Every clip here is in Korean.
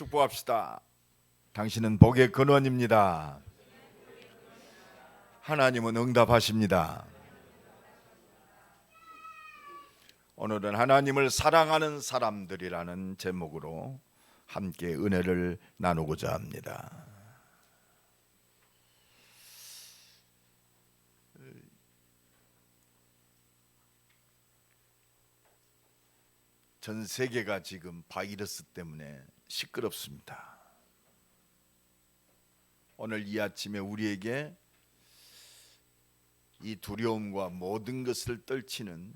축복합시다. 당신은 복의 근원입니다. 하나님은 응답하십니다. 오늘은 하나님을 사랑하는 사람들이라는 제목으로 함께 은혜를 나누고자 합니다. 전 세계가 지금 바이러스 때문에 시끄럽습니다. 오늘 이 아침에 우리에게 이 두려움과 모든 것을 떨치는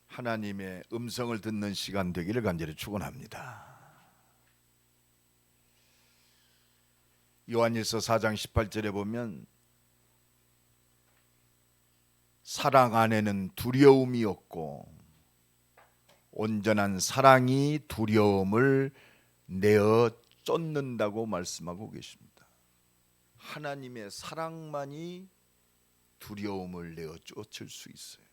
하나님의 음성을 듣는 시간 되기를 간절히 축원합니다. 요한일서 4장 18절에 보면 사랑 안에는 두려움이 없고 온전한 사랑이 두려움을 내어 쫓는다고 말씀하고 계십니다. 하나님의 사랑만이 두려움을 내어 쫓을 수 있어요.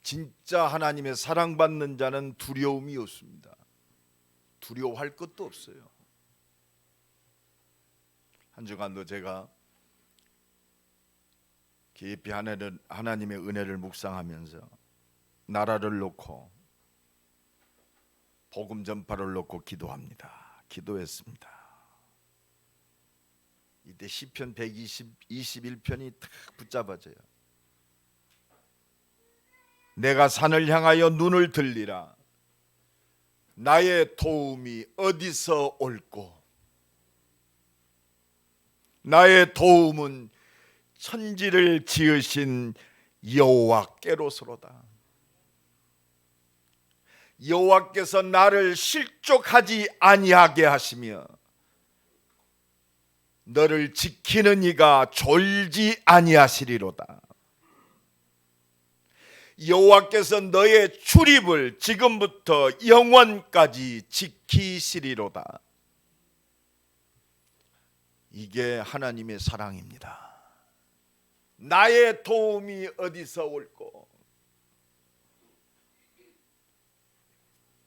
진짜 하나님의 사랑받는 자는 두려움이 없습니다. 두려워할 것도 없어요. 한 주간도 제가 깊이 하나님의 은혜를 묵상하면서 나라를 놓고 복음 전파를 놓고 기도했습니다. 이때 시편 121편이 탁 붙잡아져요. 내가 산을 향하여 눈을 들리라. 나의 도움이 어디서 올꼬? 나의 도움은 천지를 지으신 여호와께로서로다. 여호와께서 나를 실족하지 아니하게 하시며 너를 지키는 이가 졸지 아니하시리로다. 여호와께서 너의 출입을 지금부터 영원까지 지키시리로다. 이게 하나님의 사랑입니다. 나의 도움이 어디서 올꼬?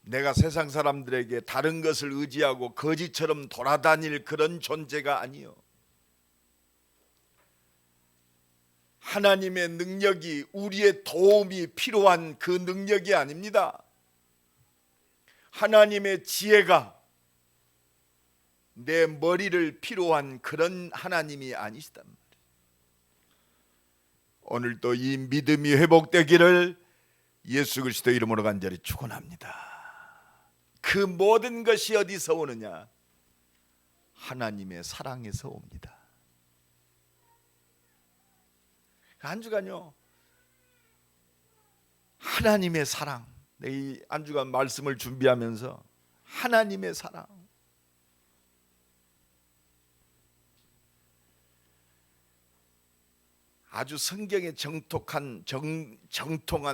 내가 세상 사람들에게 다른 것을 의지하고 거지처럼 돌아다닐 그런 존재가 아니요. 하나님의 능력이 우리의 도움이 필요한 그 능력이 아닙니다. 하나님의 지혜가 내 머리를 필요한 그런 하나님이 아니시단 말이에요. 오늘도 이 믿음이 회복되기를 예수 그리스도 이름으로 간절히 축원합니다. 그 모든 것이 어디서 오느냐? 하나님의 사랑에서 옵니다. 한 주간요, 하나님의 사랑. 이 한 주간 말씀을 준비하면서 하나님의 사랑. 아주 성경에 정통한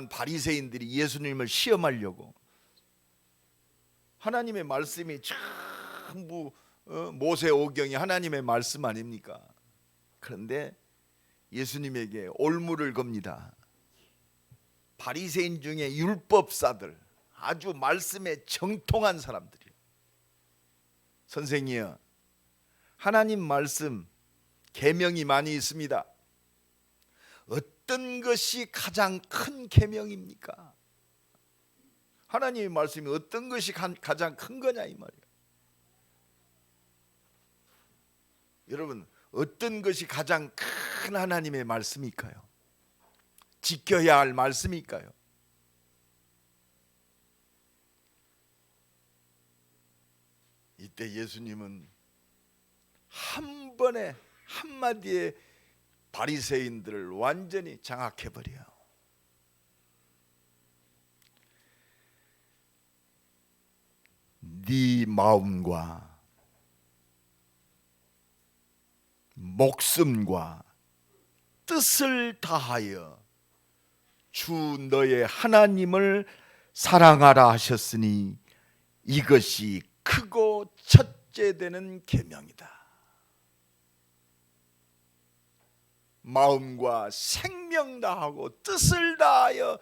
바리새인들이 예수님을 시험하려고 하나님의 말씀이 전부 모세오경이 하나님의 말씀 아닙니까? 그런데 예수님에게 올무를 겁니다. 바리새인 중에 율법사들, 아주 말씀에 정통한 사람들이요. 선생이여, 하나님 말씀 계명이 많이 있습니다. 어떤 것이 가장 큰 계명입니까? 하나님의 말씀이 어떤 것이 가장 큰 거냐 이 말이에요. 여러분, 어떤 것이 가장 큰 하나님의 말씀일까요? 지켜야 할 말씀일까요? 이때 예수님은 한 번에 한마디에 바리새인들을 완전히 장악해버려요. 네 마음과 목숨과 뜻을 다하여 주 너의 하나님을 사랑하라 하셨으니 이것이 크고 첫째 되는 계명이다. 마음과 생명 다하고 뜻을 다하여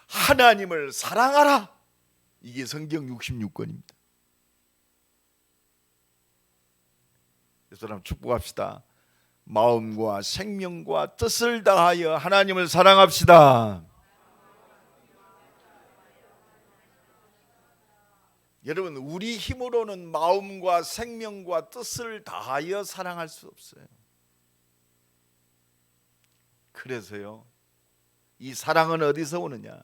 하나님을 사랑하라. 이게 성경 66권입니다. 여러분 축복합시다. 마음과 생명과 뜻을 다하여 하나님을 사랑합시다. 여러분, 우리 힘으로는 마음과 생명과 뜻을 다하여 사랑할 수 없어요. 그래서요, 이 사랑은 어디서 오느냐?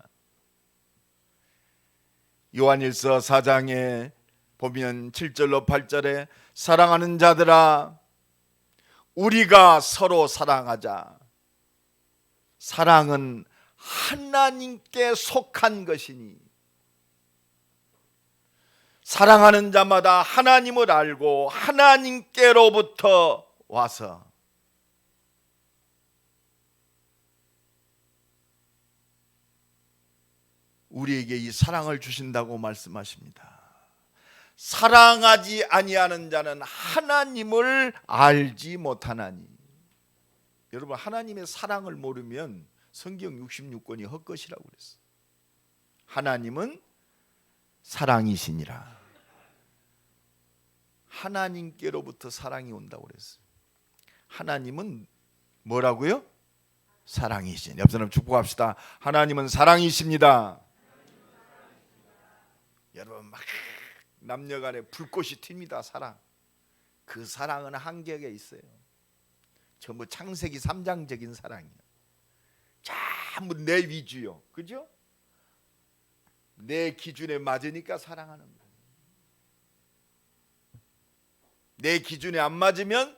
요한일서 4장에 보면 7절로 8절에 사랑하는 자들아 우리가 서로 사랑하자. 사랑은 하나님께 속한 것이니 사랑하는 자마다 하나님을 알고 하나님께로부터 와서 우리에게 이 사랑을 주신다고 말씀하십니다. 사랑하지 아니하는 자는 하나님을 알지 못하나니. 여러분, 하나님의 사랑을 모르면 성경 66권이 헛것이라고 그랬어요. 하나님은 사랑이시니라. 하나님께로부터 사랑이 온다고 그랬어요. 하나님은 뭐라고요? 사랑이신. 옆 사람 축복합시다. 하나님은 사랑이십니다. 여러분, 막 남녀간에 불꽃이 튑니다. 사랑. 그 사랑은 한계가 있어요. 전부 창세기 3장적인 사랑이에요. 전부 내 위주요. 그죠? 내 기준에 맞으니까 사랑하는 거예요. 내 기준에 안 맞으면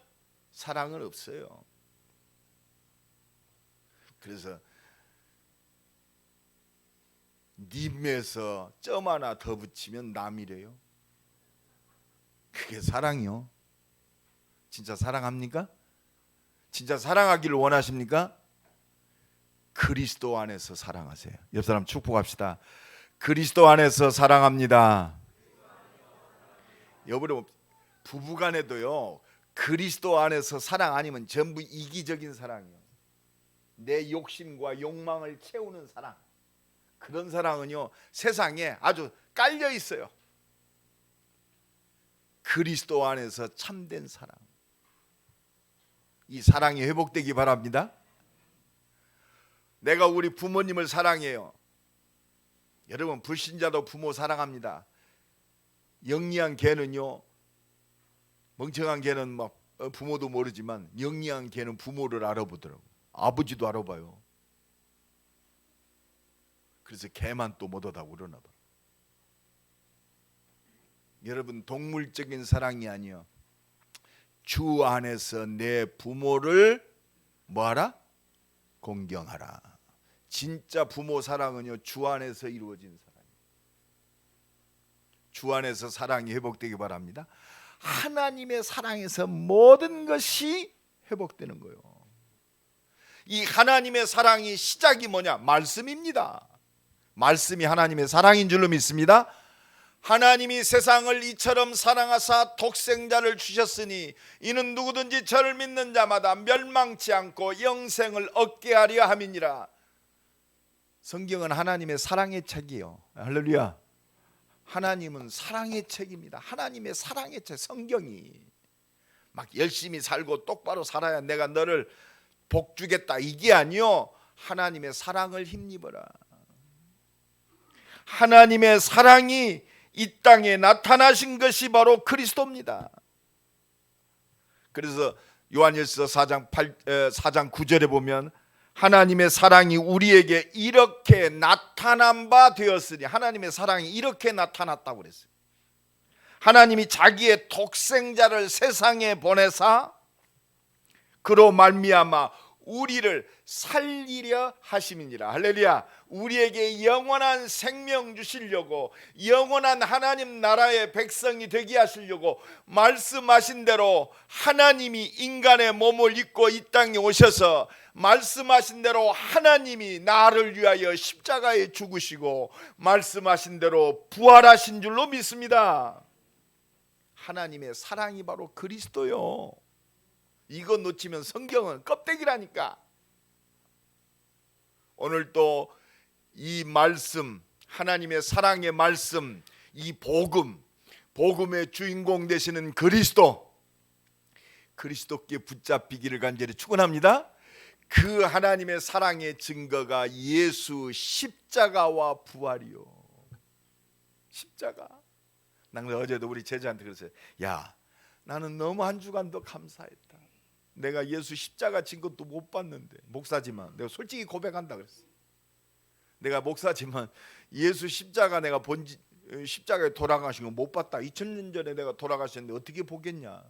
사랑은 없어요. 그래서 님에서 점 하나 더 붙이면 남이래요. 그게 사랑이요. 진짜 사랑합니까? 진짜 사랑하기를 원하십니까? 그리스도 안에서 사랑하세요. 옆 사람 축복합시다. 그리스도 안에서 사랑합니다. 여러분, 부부간에도요, 그리스도 안에서 사랑 아니면 전부 이기적인 사랑이요. 내 욕심과 욕망을 채우는 사랑. 그런 사랑은요, 세상에 아주 깔려 있어요. 그리스도 안에서 참된 사랑. 이 사랑이 회복되기 바랍니다. 내가 우리 부모님을 사랑해요. 여러분, 불신자도 부모 사랑합니다. 영리한 개는요, 멍청한 개는 막 부모도 모르지만 영리한 개는 부모를 알아보더라고. 아버지도 알아봐요. 그래서 개만 또 못하다고 그러나 봐. 여러분, 동물적인 사랑이 아니요, 주 안에서 내 부모를 뭐하라? 공경하라. 진짜 부모 사랑은요, 주 안에서 이루어진 사랑이에요. 주 안에서 사랑이 회복되기 바랍니다. 하나님의 사랑에서 모든 것이 회복되는 거예요. 이 하나님의 사랑이 시작이 뭐냐? 말씀입니다. 말씀이 하나님의 사랑인 줄로 믿습니다. 하나님이 세상을 이처럼 사랑하사 독생자를 주셨으니 이는 누구든지 저를 믿는 자마다 멸망치 않고 영생을 얻게 하려 함이니라. 성경은 하나님의 사랑의 책이요. 할렐루야. 하나님은 사랑의 책입니다. 하나님의 사랑의 책. 성경이 막 열심히 살고 똑바로 살아야 내가 너를 복 주겠다 이게 아니요, 하나님의 사랑을 힘입어라. 하나님의 사랑이 이 땅에 나타나신 것이 바로 그리스도입니다. 그래서 요한일서 4장 9절에 보면 하나님의 사랑이 우리에게 이렇게 나타난 바 되었으니, 하나님의 사랑이 이렇게 나타났다고 그랬어요. 하나님이 자기의 독생자를 세상에 보내사 그로 말미암아 우리를 살리려 하심이니라. 할렐루야. 우리에게 영원한 생명 주시려고, 영원한 하나님 나라의 백성이 되게 하시려고 말씀하신 대로 하나님이 인간의 몸을 입고 이 땅에 오셔서 말씀하신 대로 하나님이 나를 위하여 십자가에 죽으시고 말씀하신 대로 부활하신 줄로 믿습니다. 하나님의 사랑이 바로 그리스도요. 이거 놓치면 성경은 껍데기라니까. 오늘 또 이 말씀, 하나님의 사랑의 말씀, 이 복음의 주인공 되시는 그리스도께 붙잡히기를 간절히 축원합니다. 그 하나님의 사랑의 증거가 예수 십자가와 부활이요. 십자가. 나는 어제도 우리 제자한테 그랬어요. 야, 나는 너무 한 주간도 감사했다. 내가 예수 십자가 진 것도 못 봤는데, 목사지만 내가 솔직히 고백한다 그랬어. 내가 목사지만 예수 십자가 내가 십자가에 돌아가신 거 못 봤다. 2000년 전에 내가 돌아가셨는데 어떻게 보겠냐.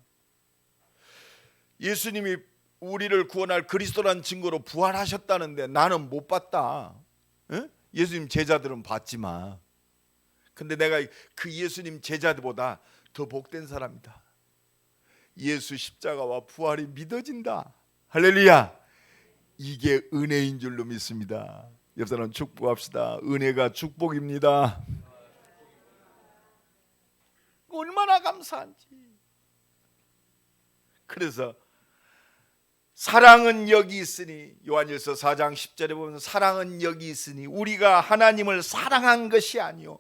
예수님이 우리를 구원할 그리스도라는 증거로 부활하셨다는데 나는 못 봤다. 에? 예수님 제자들은 봤지만, 근데 내가 그 예수님 제자들보다 더 복된 사람이다. 예수 십자가와 부활이 믿어진다. 할렐루야. 이게 은혜인 줄로 믿습니다. 옆 사람 축복합시다. 은혜가 축복입니다. 얼마나 감사한지. 그래서 사랑은 여기 있으니, 요한일서 4장 10절에 보면 사랑은 여기 있으니 우리가 하나님을 사랑한 것이 아니요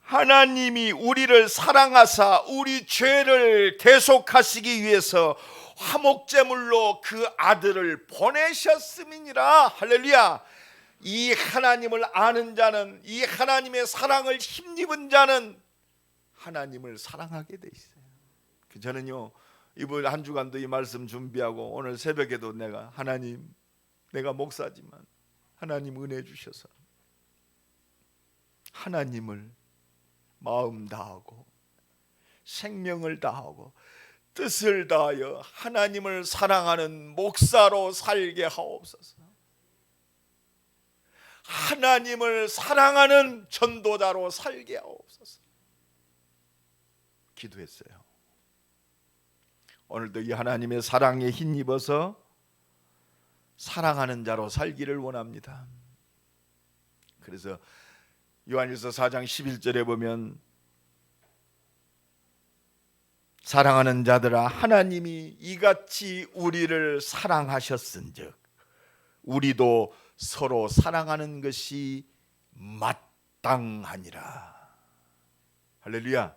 하나님이 우리를 사랑하사 우리 죄를 대속하시기 위해서 화목제물로 그 아들을 보내셨음이니라. 할렐루야. 이 하나님을 아는 자는, 이 하나님의 사랑을 힘입은 자는 하나님을 사랑하게 돼 있어요. 저는요, 이번 한 주간도 이 말씀 준비하고 오늘 새벽에도 내가 하나님, 내가 목사지만 하나님 은혜 주셔서 하나님을 마음 다하고 생명을 다하고 뜻을 다하여 하나님을 사랑하는 목사로 살게 하옵소서. 하나님을 사랑하는 전도자로 살게 하옵소서. 기도했어요. 오늘도 이 하나님의 사랑에 힘입어서 사랑하는 자로 살기를 원합니다. 그래서 요한일서 4장 11절에 보면 사랑하는 자들아 하나님이 이같이 우리를 사랑하셨은즉 우리도 서로 사랑하는 것이 마땅하니라. 할렐루야.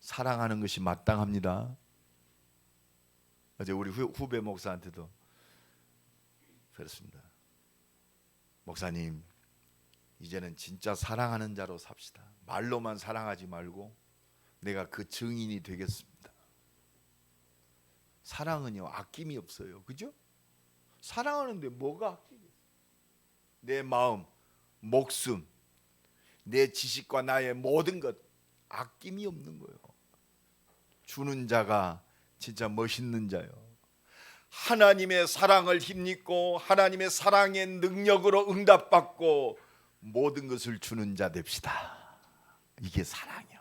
사랑하는 것이 마땅합니다. 어제 우리 후배 목사한테도 그렇습니다. 목사님, 이제는 진짜 사랑하는 자로 삽시다. 말로만 사랑하지 말고 내가 그 증인이 되겠습니다. 사랑은요 아낌이 없어요. 그죠? 사랑하는데 뭐가 아끼겠어요? 내 마음, 목숨, 내 지식과 나의 모든 것 아낌이 없는 거예요. 주는 자가 진짜 멋있는 자요. 하나님의 사랑을 힘입고 하나님의 사랑의 능력으로 응답받고 모든 것을 주는 자 됩시다. 이게 사랑이요.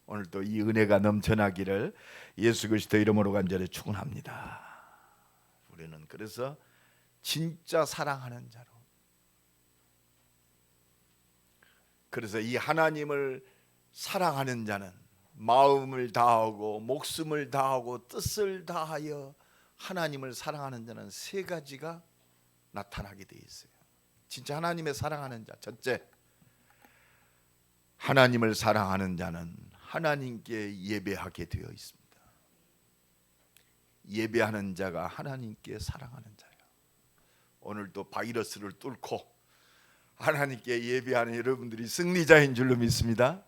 오늘도 이 은혜가 넘쳐나기를 예수 그리스도 이름으로 간절히 축원합니다. 우리는 그래서 진짜 사랑하는 자로, 그래서 이 하나님을 사랑하는 자는 마음을 다하고 목숨을 다하고 뜻을 다하여 하나님을 사랑하는 자는 세 가지가 나타나게 돼 있어요. 진짜 하나님의 사랑하는 자, 첫째, 하나님을 사랑하는 자는 하나님께 예배하게 되어 있습니다. 예배하는 자가 하나님께 사랑하는 자예요. 오늘도 바이러스를 뚫고 하나님께 예배하는 여러분들이 승리자인 줄로 믿습니다.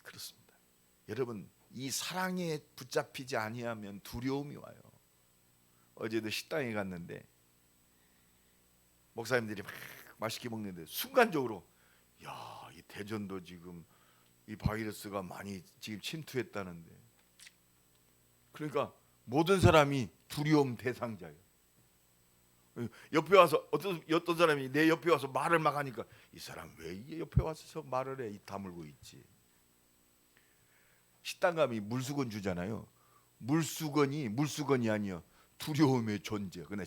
그렇습니다. 여러분, 이 사랑에 붙잡히지 아니하면 두려움이 와요. 어제도 식당에 갔는데 목사님들이 막 맛있게 먹는데 순간적으로 야, 이 대전도 지금 이 바이러스가 많이 지금 침투했다는데, 그러니까 모든 사람이 두려움 대상자예요. 옆에 와서 어떤 사람이 내 옆에 와서 말을 막 하니까 이 사람 왜 옆에 와서 말을 해? 입 다물고 있지. 식당 가면 물수건 주잖아요. 물수건이 아니야. 두려움의 존재. 근데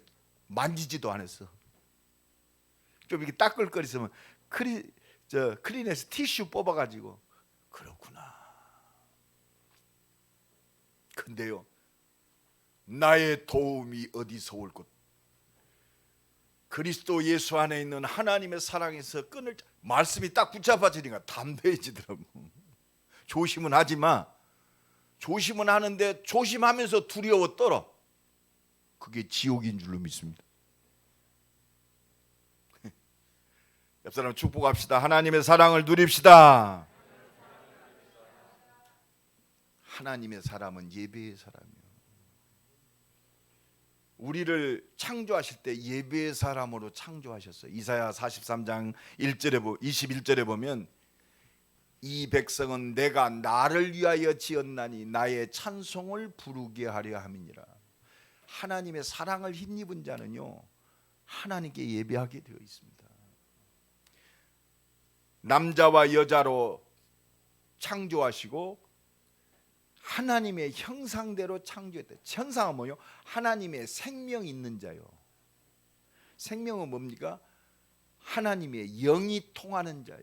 만지지도 않았어. 좀 이렇게 따끌거리면 클리네스 티슈 뽑아가지고 그렇구나. 근데요, 나의 도움이 어디서 올 것? 그리스도 예수 안에 있는 하나님의 사랑에서 끈을 말씀이 딱 붙잡아지니까 담대해지더라고. 조심은 하지마. 조심은 하는데 조심하면서 두려워 떨어. 그게 지옥인 줄로 믿습니다. 옆 사람 축복합시다. 하나님의 사랑을 누립시다. 하나님의 사람은 예배의 사람이요. 우리를 창조하실 때 예배의 사람으로 창조하셨어요. 이사야 43장 21절에 보면 이 백성은 내가 나를 위하여 지었나니 나의 찬송을 부르게 하려 함이니라. 하나님의 사랑을 힘입은 자는요 하나님께 예배하게 되어 있습니다. 남자와 여자로 창조하시고 하나님의 형상대로 창조했다. 형상은 뭐요? 하나님의 생명 있는 자요. 생명은 뭡니까? 하나님의 영이 통하는 자요.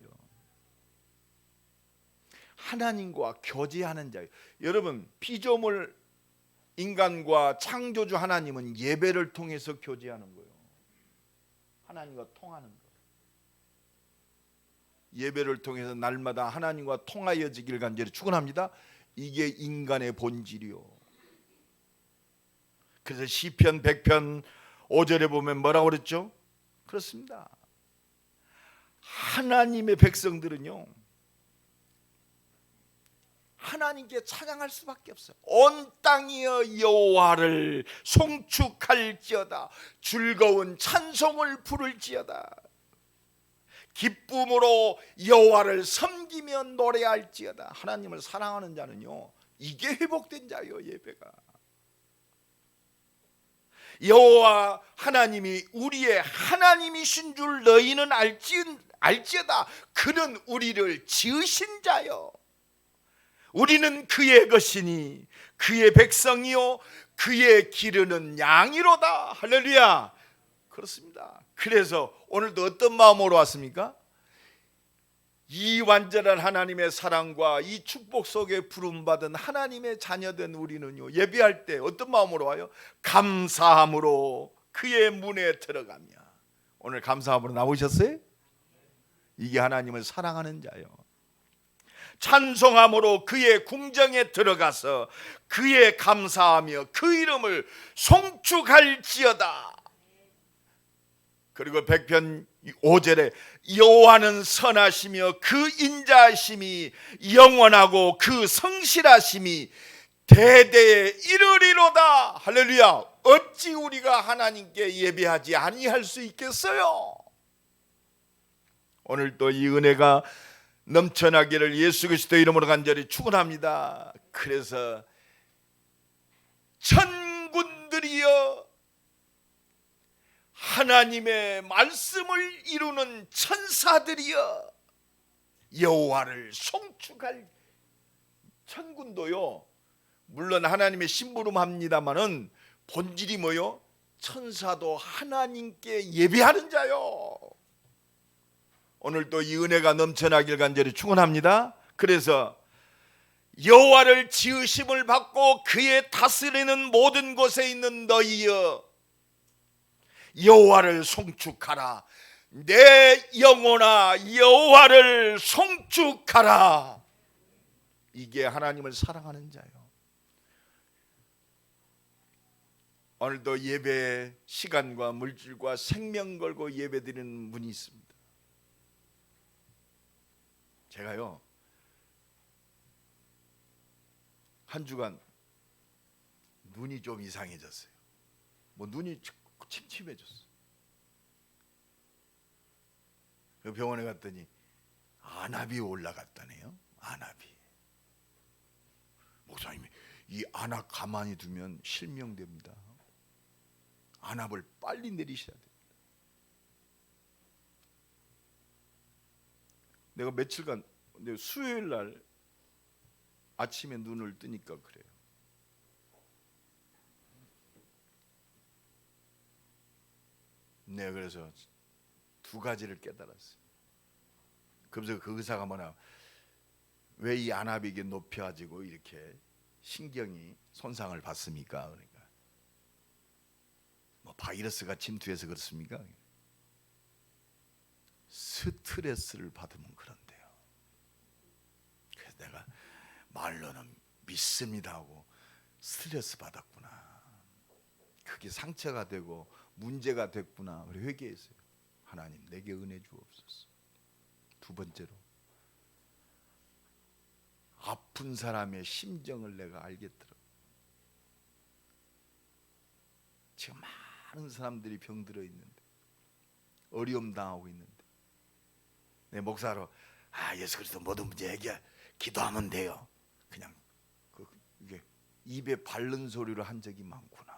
하나님과 교제하는 자요. 여러분, 피조물 인간과 창조주 하나님은 예배를 통해서 교제하는 거예요. 하나님과 통하는 거. 예배를 통해서 날마다 하나님과 통하여지길 간절히 축원합니다. 이게 인간의 본질이요. 그래서 시편 100편 5절에 보면 뭐라고 그랬죠? 그렇습니다. 하나님의 백성들은요 하나님께 찬양할 수밖에 없어요. 온 땅이여 여호와를 송축할지어다. 즐거운 찬송을 부를지어다. 기쁨으로 여호와를 섬기며 노래할지어다. 하나님을 사랑하는 자는요 이게 회복된 자요. 예배가 여호와 하나님이 우리의 하나님이신 줄 너희는 알지어다. 그는 우리를 지으신 자요. 우리는 그의 것이니 그의 백성이요 그의 기르는 양이로다. 할렐루야. 그렇습니다. 그래서 오늘도 어떤 마음으로 왔습니까? 이 완전한 하나님의 사랑과 이 축복 속에 부름받은 하나님의 자녀된 우리는요 예배할 때 어떤 마음으로 와요? 감사함으로 그의 문에 들어가며. 오늘 감사함으로 나오셨어요? 이게 하나님을 사랑하는 자요. 찬송함으로 그의 궁정에 들어가서 그의 감사하며 그 이름을 송축할지어다. 그리고 100편 5절에 여호와는 선하시며 그 인자하심이 영원하고 그 성실하심이 대대에 이르리로다. 할렐루야. 어찌 우리가 하나님께 예배하지 아니할 수 있겠어요? 오늘도 이 은혜가 넘쳐나기를 예수 그리스도 이름으로 간절히 축원합니다. 그래서 천군들이여 하나님의 말씀을 이루는 천사들이여 여호와를 송축할. 천군도요 물론 하나님의 심부름합니다마는 본질이 뭐요? 천사도 하나님께 예배하는 자요. 오늘도 이 은혜가 넘쳐나길 간절히 축원합니다. 그래서 여호와를 지으심을 받고 그의 다스리는 모든 곳에 있는 너희여 여호와를 송축하라. 내 영혼아 여호와를 송축하라. 이게 하나님을 사랑하는 자요. 오늘도 예배 시간과 물질과 생명 걸고 예배드리는 분이 있습니다. 제가요 한 주간 눈이 좀 이상해졌어요. 눈이 침침해졌어. 그 병원에 갔더니 안압이 올라갔다네요. 안압이. 목사님이 이 안압 가만히 두면 실명됩니다. 안압을 빨리 내리셔야 됩니다. 내가 며칠간 수요일 날 아침에 눈을 뜨니까 그래요. 네, 그래서 두 가지를 깨달았어요. 그래서 그 의사가 뭐냐, 왜 이 안압이 이게 높여지고 이렇게 신경이 손상을 받습니까? 그러니까 뭐 바이러스가 침투해서 그렇습니까? 스트레스를 받으면 그런데요. 그래서 내가 말로는 믿습니다 하고 스트레스 받았구나, 그게 상처가 되고 문제가 됐구나, 그래 회개했어요. 하나님 내게 은혜 주옵소서. 두 번째로, 아픈 사람의 심정을 내가 알겠더라. 지금 많은 사람들이 병들어 있는데, 어려움 당하고 있는데, 내 목사로 예수 그리스도 모든 문제 해결, 기도하면 돼요, 그냥 이게 입에 바른 소리로 한 적이 많구나.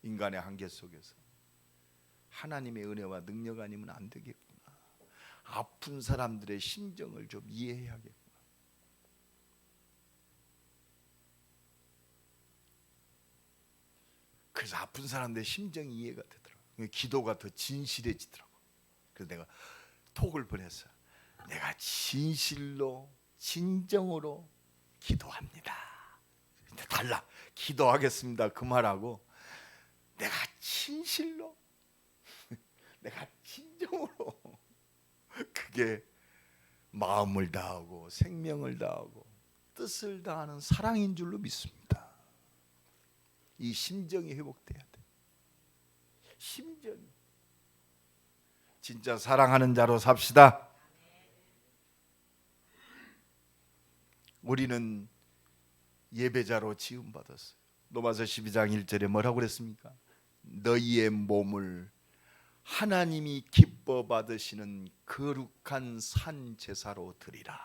인간의 한계 속에서 하나님의 은혜와 능력 아니면 안 되겠구나. 아픈 사람들의 심정을 좀 이해해야겠구나. 그래서 아픈 사람들의 심정이 이해가 되더라고요. 기도가 더 진실해지더라고요. 그래서 내가 톡을 보냈어요. 내가 진실로 진정으로 기도합니다. 달라, 기도하겠습니다 그 말하고 내가 진실로 내가 진정으로, 그게 마음을 다하고 생명을 다하고 뜻을 다하는 사랑인 줄로 믿습니다. 이 심정이 회복돼야 돼. 심정이. 진짜 사랑하는 자로 삽시다. 우리는 예배자로 지음받았어요. 로마서 12장 1절에 뭐라고 그랬습니까? 너희의 몸을 하나님이 기뻐 받으시는 거룩한 산 제사로 드리라.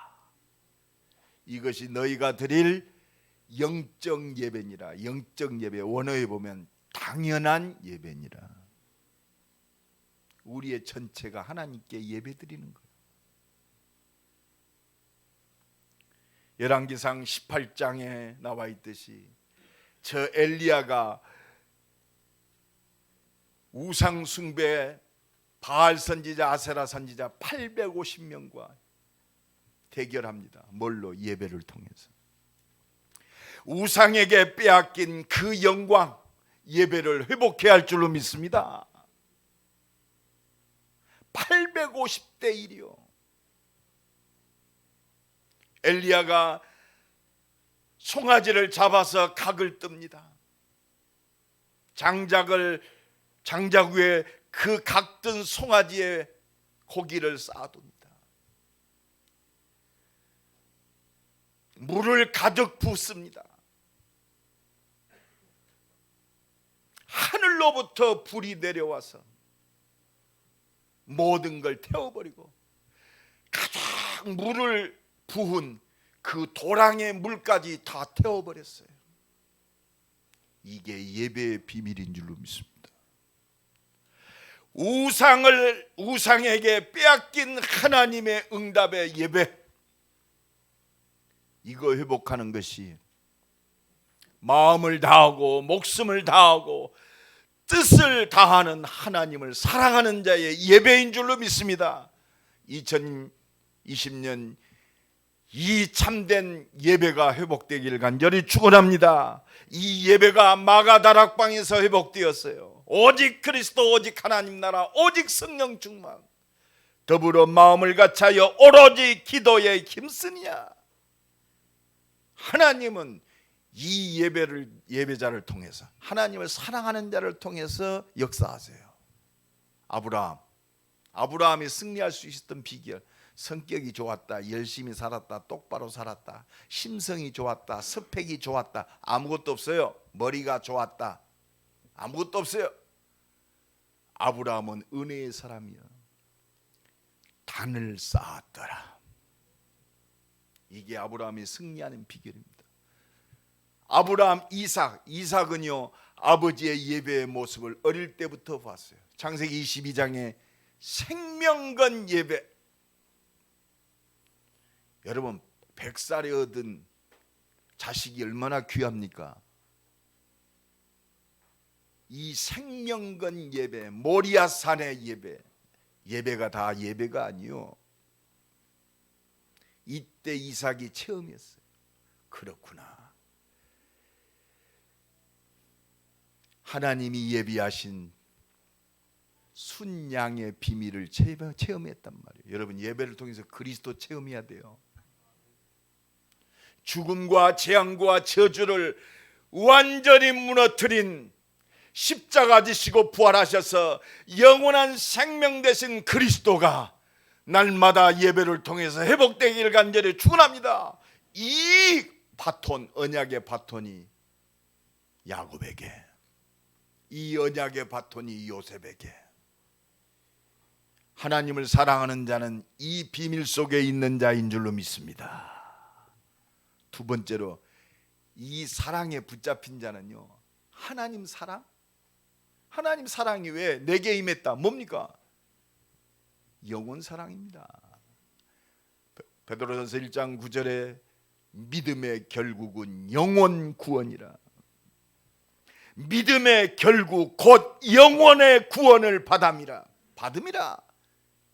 이것이 너희가 드릴 영적 예배니라. 영적 예배, 원어에 보면 당연한 예배니라. 우리의 전체가 하나님께 예배 드리는 거예요. 열왕기상 18장에 나와 있듯이 저 엘리야가 우상 숭배, 바알 선지자, 아세라 선지자 850명과 대결합니다. 뭘로? 예배를 통해서. 우상에게 빼앗긴 그 영광, 예배를 회복해야 할 줄로 믿습니다. 850대 1이요. 엘리야가 송아지를 잡아서 각을 뜹니다. 장작 위에 그 각든 송아지에 고기를 쌓아둡니다. 물을 가득 붓습니다. 하늘로부터 불이 내려와서 모든 걸 태워버리고 가장 물을 부은 그 도랑의 물까지 다 태워버렸어요. 이게 예배의 비밀인 줄로 믿습니다. 우상에게 빼앗긴 하나님의 응답의 예배, 이거 회복하는 것이 마음을 다하고 목숨을 다하고 뜻을 다하는 하나님을 사랑하는 자의 예배인 줄로 믿습니다. 2020년 이 참된 예배가 회복되기를 간절히 축원합니다. 이 예배가 마가다락방에서 회복되었어요. 오직 그리스도, 오직 하나님 나라, 오직 성령 충만, 더불어 마음을 같이하여 오로지 기도에 힘쓰니야. 하나님은 이 예배자를 통해서, 하나님을 사랑하는 자를 통해서 역사하세요. 아브라함이 승리할 수 있었던 비결, 성격이 좋았다, 열심히 살았다, 똑바로 살았다, 심성이 좋았다, 스펙이 좋았다, 아무것도 없어요. 머리가 좋았다, 아무것도 없어요. 아브라함은 은혜의 사람이요, 단을 쌓았더라. 이게 아브라함이 승리하는 비결입니다. 아브라함, 이삭은요 아버지의 예배의 모습을 어릴 때부터 봤어요. 창세기 22장에 생명건 예배. 여러분, 100살에 얻은 자식이 얼마나 귀합니까? 이 생명건 예배, 모리아산의 예배가 다 예배가 아니요, 이때 이삭이 체험했어요. 그렇구나, 하나님이 예비하신 순양의 비밀을 체험했단 말이에요. 여러분, 예배를 통해서 그리스도 체험해야 돼요. 죽음과 재앙과 저주를 완전히 무너뜨린 십자가 지시고 부활하셔서 영원한 생명 되신 그리스도가 날마다 예배를 통해서 회복되기를 간절히 축원합니다. 이 바톤, 언약의 바톤이 야곱에게, 이 언약의 바톤이 요셉에게, 하나님을 사랑하는 자는 이 비밀 속에 있는 자인 줄로 믿습니다. 두 번째로, 이 사랑에 붙잡힌 자는요, 하나님 사랑? 하나님 사랑이 왜 내게 임했다? 뭡니까? 영원 사랑입니다. 베드로전서 1장 9절에 믿음의 결국은 영원 구원이라. 믿음의 결국 곧 영원의 구원을 받음이라.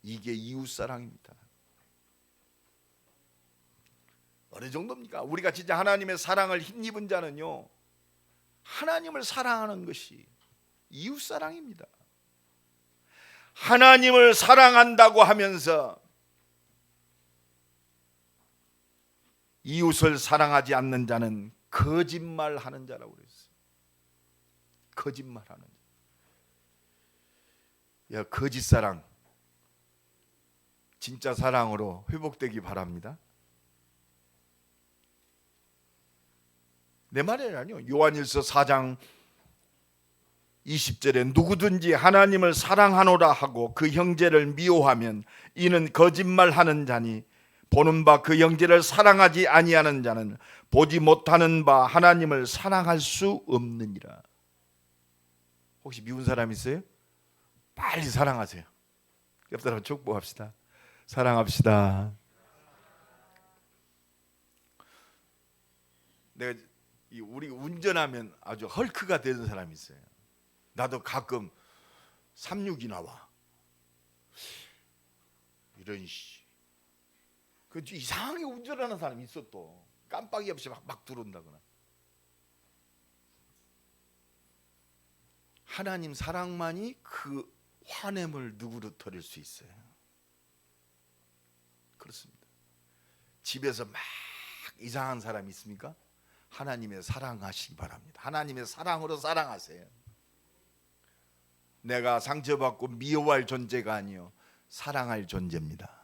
이게 이웃사랑입니다. 어느 정도입니까? 우리가 진짜 하나님의 사랑을 힘입은 자는요, 하나님을 사랑하는 것이 이웃사랑입니다. 하나님을 사랑한다고 하면서 이웃을 사랑하지 않는 자는 거짓말하는 자라고 그랬어요. 거짓말하는 자. 야, 거짓 사랑 진짜 사랑으로 회복되기 바랍니다. 내 말이 아니요. 요한일서 4장 20절에 누구든지 하나님을 사랑하노라 하고 그 형제를 미워하면 이는 거짓말하는 자니 보는 바 그 형제를 사랑하지 아니하는 자는 보지 못하는 바 하나님을 사랑할 수 없느니라. 혹시 미운 사람 있어요? 빨리 사랑하세요. 옆 사람 축복합시다. 사랑합시다. 내가 우리 운전하면 아주 헐크가 되는 사람이 있어요. 나도 가끔 36이 나와. 이런 그 이상하게 운전하는 사람이 있어. 또 깜빡이 없이 막 들어온다거나. 하나님 사랑만이 그 화냄을 누구르뜨릴 수 있어요. 그렇습니다. 집에서 막 이상한 사람이 있습니까? 하나님의 사랑하시기 바랍니다. 하나님의 사랑으로 사랑하세요. 내가 상처받고 미워할 존재가 아니요, 사랑할 존재입니다.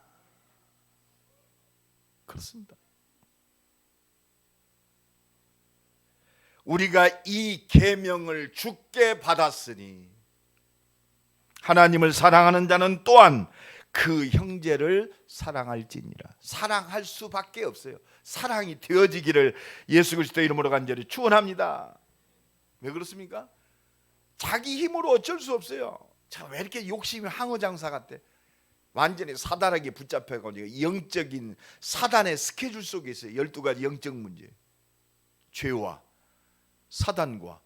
그렇습니다. 우리가 이 계명을 주께 받았으니 하나님을 사랑하는 자는 또한 그 형제를 사랑할지니라. 사랑할 수밖에 없어요. 사랑이 되어지기를 예수 그리스도의 이름으로 간절히 축원합니다. 왜 그렇습니까? 자기 힘으로 어쩔 수 없어요. 참, 왜 이렇게 욕심이 항어장사 같대? 완전히 사단에게 붙잡혀가지고 영적인 사단의 스케줄 속에 있어요. 12가지 영적 문제, 죄와 사단과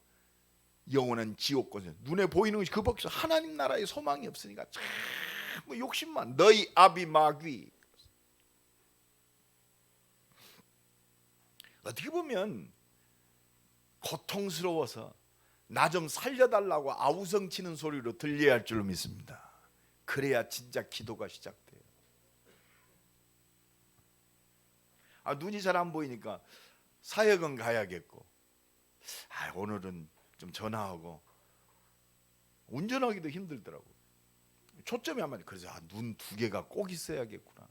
영원한 지옥권, 눈에 보이는 것이 그밖에 없어. 하나님 나라의 소망이 없으니까 참 욕심만. 너희 아비 마귀. 어떻게 보면 고통스러워서 나 좀 살려달라고 아우성치는 소리로 들려야 할 줄로 믿습니다. 그래야 진짜 기도가 시작돼요. 눈이 잘 안 보이니까 사역은 가야겠고, 오늘은 좀 전화하고, 운전하기도 힘들더라고. 초점이 안 맞아. 그래서 눈 2개가 꼭 있어야겠구나.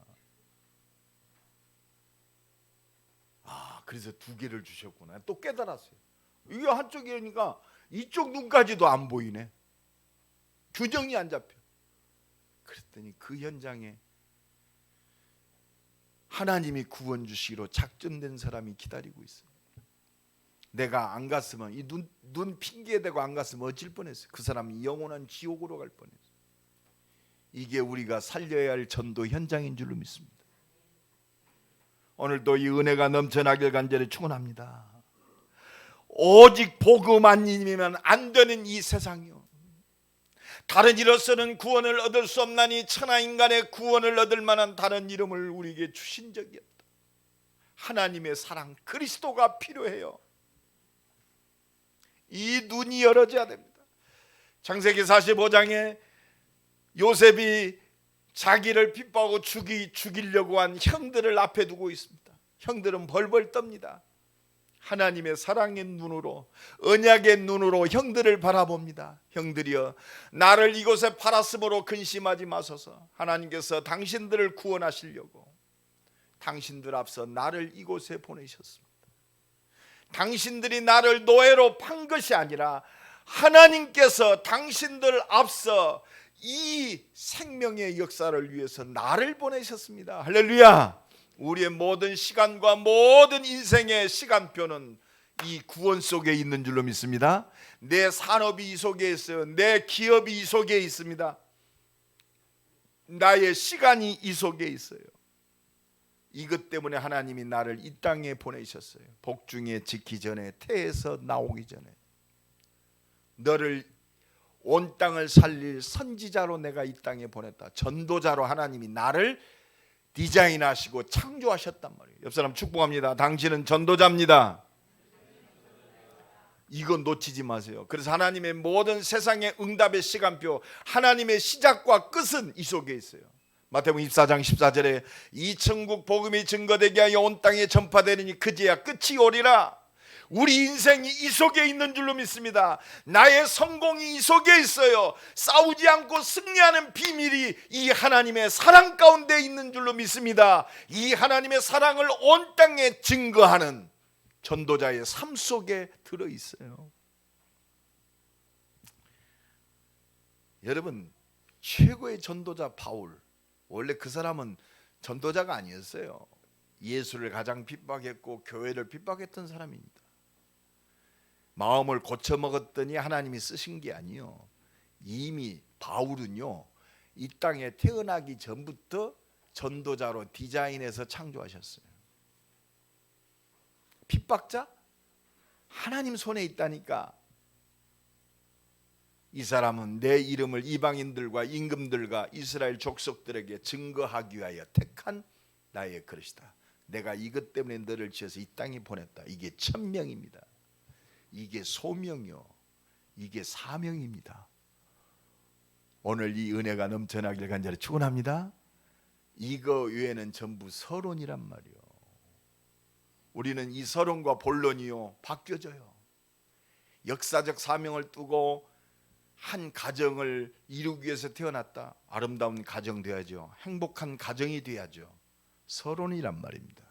그래서 2개를 주셨구나. 또 깨달았어요. 이게 한쪽이니까 이쪽 눈까지도 안 보이네. 균형이 안 잡혀. 그랬더니 그 현장에 하나님이 구원 주시기로 작정된 사람이 기다리고 있어요. 내가 안 갔으면, 이 눈 핑계에 대고 안 갔으면 어쩔 뻔했어요. 그 사람이 영원한 지옥으로 갈 뻔했어요. 이게 우리가 살려야 할 전도 현장인 줄로 믿습니다. 오늘도 이 은혜가 넘쳐나길 간절히 축원합니다. 오직 복음 아니면 안 되는 이 세상이요, 다른 이로서는 구원을 얻을 수 없나니 천하 인간의 구원을 얻을 만한 다른 이름을 우리에게 주신 적이 없다. 하나님의 사랑 그리스도가 필요해요. 이 눈이 열어져야 됩니다. 창세기 45장에 요셉이 자기를 핍박하고 죽이려고 한 형들을 앞에 두고 있습니다. 형들은 벌벌 떱니다. 하나님의 사랑의 눈으로, 언약의 눈으로 형들을 바라봅니다. 형들이여, 나를 이곳에 팔았으므로 근심하지 마소서. 하나님께서 당신들을 구원하시려고 당신들 앞서 나를 이곳에 보내셨습니다. 당신들이 나를 노예로 판 것이 아니라 하나님께서 당신들 앞서 이 생명의 역사를 위해서 나를 보내셨습니다. 할렐루야. 우리의 모든 시간과 모든 인생의 시간표는 이 구원 속에 있는 줄로 믿습니다. 내 산업이 이 속에 있어요. 내 기업이 이 속에 있습니다. 나의 시간이 이 속에 있어요. 이것 때문에 하나님이 나를 이 땅에 보내셨어요. 복중에 짓기 전에, 태에서 나오기 전에 너를 온 땅을 살릴 선지자로 내가 이 땅에 보냈다. 전도자로 하나님이 나를 디자인하시고 창조하셨단 말이에요. 옆 사람 축복합니다. 당신은 전도자입니다. 이거 놓치지 마세요. 그래서 하나님의 모든 세상의 응답의 시간표, 하나님의 시작과 끝은 이 속에 있어요. 마태복음 24장 14절에 이 천국 복음이 증거되게 하여 온 땅에 전파되리니 그제야 끝이 오리라. 우리 인생이 이 속에 있는 줄로 믿습니다. 나의 성공이 이 속에 있어요. 싸우지 않고 승리하는 비밀이 이 하나님의 사랑 가운데 있는 줄로 믿습니다. 이 하나님의 사랑을 온 땅에 증거하는 전도자의 삶 속에 들어있어요. 여러분, 최고의 전도자 바울, 원래 그 사람은 전도자가 아니었어요. 예수를 가장 핍박했고 교회를 핍박했던 사람입니다. 마음을 고쳐먹었더니 하나님이 쓰신 게 아니요, 이미 바울은요 이 땅에 태어나기 전부터 전도자로 디자인해서 창조하셨어요. 핍박자? 하나님 손에 있다니까. 이 사람은 내 이름을 이방인들과 임금들과 이스라엘 족속들에게 증거하기 위하여 택한 나의 그릇이다. 내가 이것 때문에 너를 지어서 이 땅에 보냈다. 이게 천명입니다. 이게 소명이요, 이게 사명입니다. 오늘 이 은혜가 넘쳐나길 간절히 축원합니다. 이거 외에는 전부 서론이란 말이요. 우리는 이 서론과 본론이요 바뀌어져요. 역사적 사명을 두고 한 가정을 이루기 위해서 태어났다. 아름다운 가정 돼야죠. 행복한 가정이 돼야죠. 서론이란 말입니다.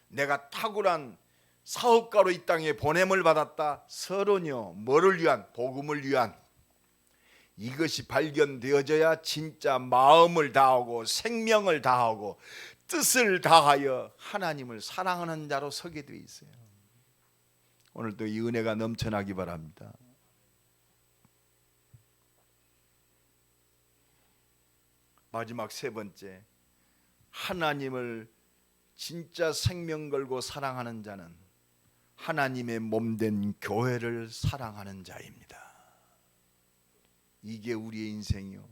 내가 탁월한 사업가로 이 땅에 보냄을 받았다. 서론이요. 뭐를 위한? 복음을 위한. 이것이 발견되어져야 진짜 마음을 다하고 생명을 다하고 뜻을 다하여 하나님을 사랑하는 자로 서게 되어 있어요. 오늘도 이 은혜가 넘쳐나기 바랍니다. 마지막 세 번째, 하나님을 진짜 생명 걸고 사랑하는 자는 하나님의 몸된 교회를 사랑하는 자입니다. 이게 우리의 인생이요.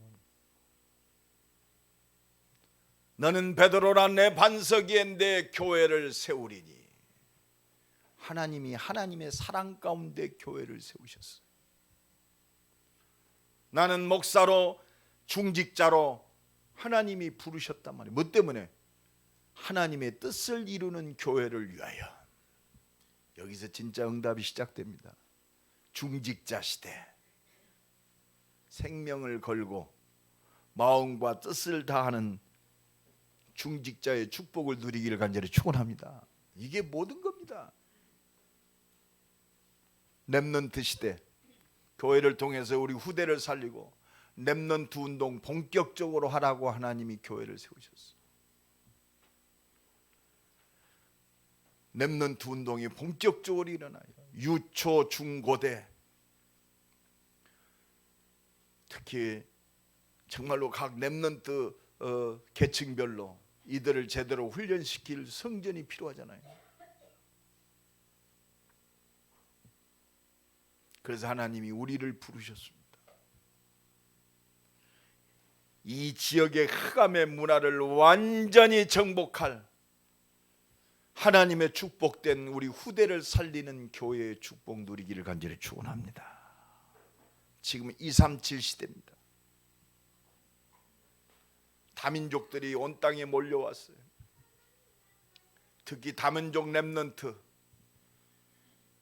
너는 베드로라 내 반석 위에 내 교회를 세우리니. 하나님이 하나님의 사랑 가운데 교회를 세우셨어요. 나는 목사로, 중직자로 하나님이 부르셨단 말이에요. 뭐 때문에? 하나님의 뜻을 이루는 교회를 위하여. 여기서 진짜 응답이 시작됩니다. 중직자 시대, 생명을 걸고 마음과 뜻을 다하는 중직자의 축복을 누리기를 간절히 축원합니다. 이게 모든 겁니다. 렘넌트 시대, 교회를 통해서 우리 후대를 살리고 렘넌트 운동 본격적으로 하라고 하나님이 교회를 세우셨어요. 렘넌트 운동이 본격적으로 일어나요. 유초 중고대, 특히 정말로 각 렘넌트 계층별로 이들을 제대로 훈련시킬 성전이 필요하잖아요. 그래서 하나님이 우리를 부르셨습니다. 이 지역의 흑암의 문화를 완전히 정복할 하나님의 축복된 우리 후대를 살리는 교회의 축복 누리기를 간절히 축원합니다. 지금 237 시대입니다. 다민족들이 온 땅에 몰려왔어요. 특히 다민족 렘넌트,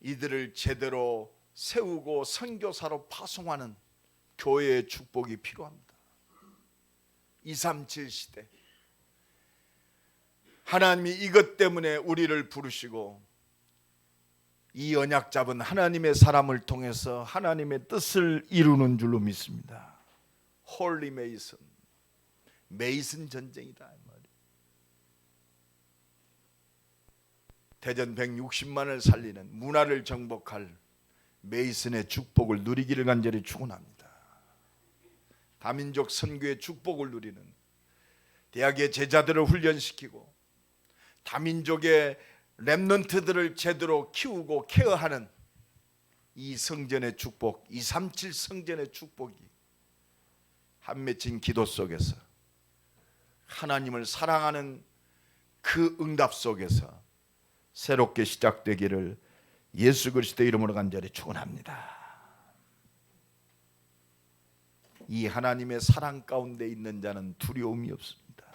이들을 제대로 세우고 선교사로 파송하는 교회의 축복이 필요합니다. 237 시대, 하나님이 이것 때문에 우리를 부르시고 이 언약 잡은 하나님의 사람을 통해서 하나님의 뜻을 이루는 줄로 믿습니다. 홀리 메이슨, 메이슨 전쟁이다 이 말이에요. 대전 160만을 살리는 문화를 정복할 메이슨의 축복을 누리기를 간절히 축원합니다. 다민족 선교의 축복을 누리는, 대학의 제자들을 훈련시키고 다민족의 렘넌트들을 제대로 키우고 케어하는 이 성전의 축복, 237 성전의 축복이 한 맺힌 기도 속에서, 하나님을 사랑하는 그 응답 속에서 새롭게 시작되기를 예수 그리스도의 이름으로 간절히 축원합니다. 이 하나님의 사랑 가운데 있는 자는 두려움이 없습니다.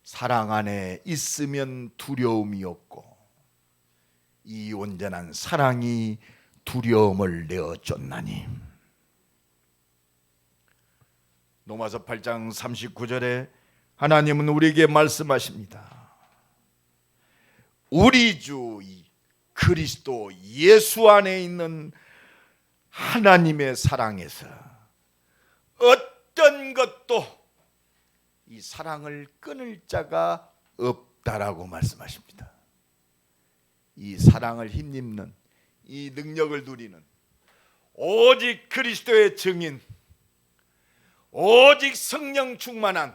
사랑 안에 있으면 두려움이 없고 이 온전한 사랑이 두려움을 내어 쫓나니. 로마서 8장 39절에 하나님은 우리에게 말씀하십니다. 우리 주 그리스도 예수 안에 있는 하나님의 사랑에서 어떤 것도 이 사랑을 끊을 자가 없다라고 말씀하십니다. 이 사랑을 힘입는, 이 능력을 누리는 오직 그리스도의 증인, 오직 성령 충만한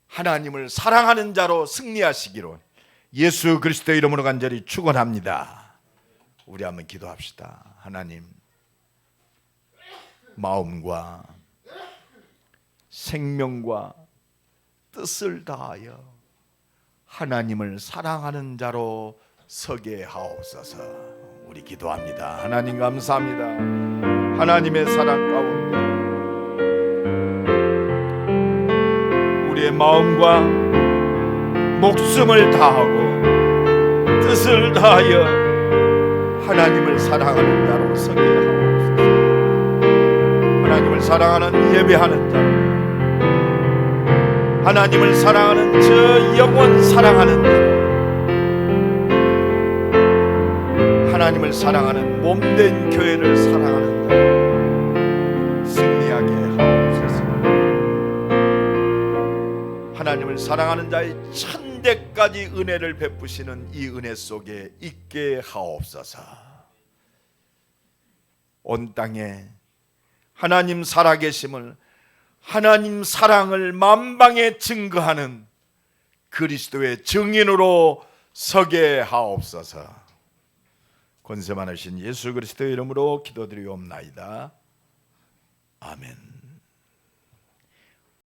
하나님을 사랑하는 자로 승리하시기로 예수 그리스도의 이름으로 간절히 축원합니다. 우리 한번 기도합시다. 하나님, 마음과 생명과 뜻을 다하여 하나님을 사랑하는 자로 서게 하옵소서. 우리 기도합니다. 하나님 감사합니다. 하나님의 사랑 가운데 우리의 마음과 목숨을 다하고 뜻을 다하여 하나님을 사랑하는 자로 서게 하옵소서. 하나님을 사랑하는 예배하는 자로, 하나님을 사랑하는 저 영원 사랑하는 자로, 하나님을 사랑하는 몸된 교회를 사랑하는 자로 승리하게 하옵소서. 하나님을 사랑하는 자의 천대까지 은혜를 베푸시는 이 은혜 속에 있게 하옵소서. 온 땅에 하나님 살아계심을, 하나님 사랑을 만방에 증거하는 그리스도의 증인으로 서게 하옵소서. 권세 많으신 예수 그리스도의 이름으로 기도드리옵나이다. 아멘.